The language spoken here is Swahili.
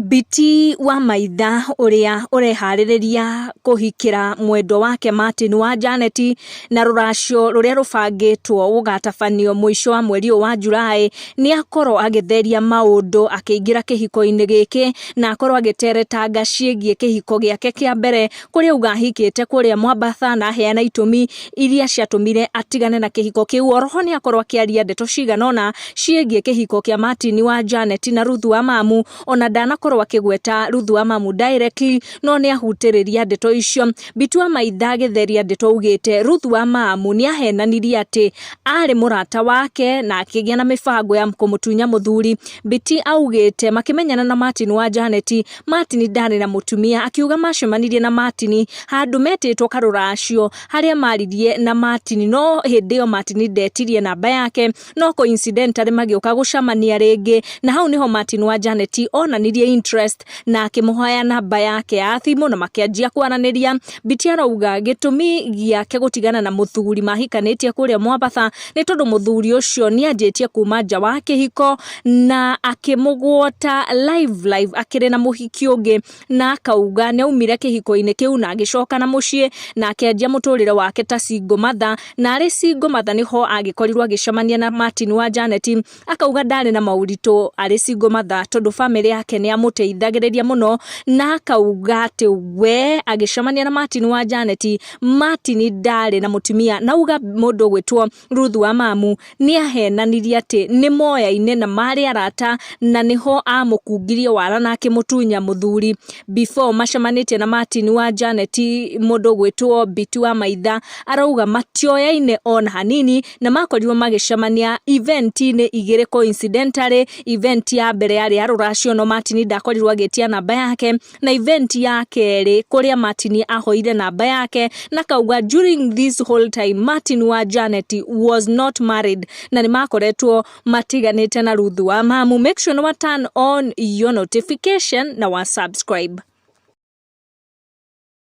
Biti wa maitha uria ureharireria kuhikira mwendo wake Martin Wajanet na ruracio ruria rubangitwo gugatabanio mwisho wa mweri wa Julai ni akorwo agitheria maundu akiingira kihiko-ini giki na akorwo agiteretanga ciigie kihiko giake kia mbere kuria ugahikite kuria Mwambatha na heana itumi iria ciatumire atigane na kihiko kiu. Oroho ni akorwo akiaria ndeto ciganona ciigie kihiko kia Martin Wajanet na Ruth Wamamu, ona danakorwo akigweta Ruth Wamamu directly no ni ahutiriria ndeto icio. Biti wa maitha agitheria ndeto ugite Ruth Wamamu ni ahenanirie ati ari murata wake na akigia na mifango ya kumutunya muthuri. Biti augite makimenyana na Martin Wajanet, Martin ndari na mutumia, akiuga macemanirie na Martin handu metitwo karuracio haria maririe na Martin, no hindi yo Martin ndetirie namba yake, no coincidentally magioka gucamania ringi na hau niho Martin Wajanet onanirie interest na akimuhoya namba yake ya thimu na makianjia kwaraniria. Biti arauga gitumi giake gutigana na muthuri mahikanitie kuria Mwambatha ni tondu muthuri ucio ni anjitie kuma nja wa kihiko na akimugwota live akiri na muhiki ungi, na akauga ni aumire kihiko-ini kiu na agicoka na mucii na akianjia muturire wake ta single mother, na ari single mother niho agikorirwo agicemania na Martin Wajanet. Akauga ndari na maurito ari single mother tondu family yake ni amuteithagiriria muno, na akauga ati we agicemania na Martin Wajanet, Martin ndari na mutumia. Nauga mundu gwitwo Ruth Wamamu ni ahenanirie ati ni moya-ine na mari arata na niho amukungirie wara na akimutunya muthuri. Before macemanitie na Martin Wajanet, mundu gwitwo Biti wa maitha arauga matioya-ine ona hanini na makorirwo magicemania event-ini igiri coincidentally. Event ya mbere yari ya ruracio no Martin ndakorirwo agitia namba yake, na event ya keri kuria Martin ahoire namba yake, na kauga during this whole time Martin Wajanet was not married na ni makoretwo matiganite na Ruth Wamamu. Make sure no turn on your notification na wa subscribe.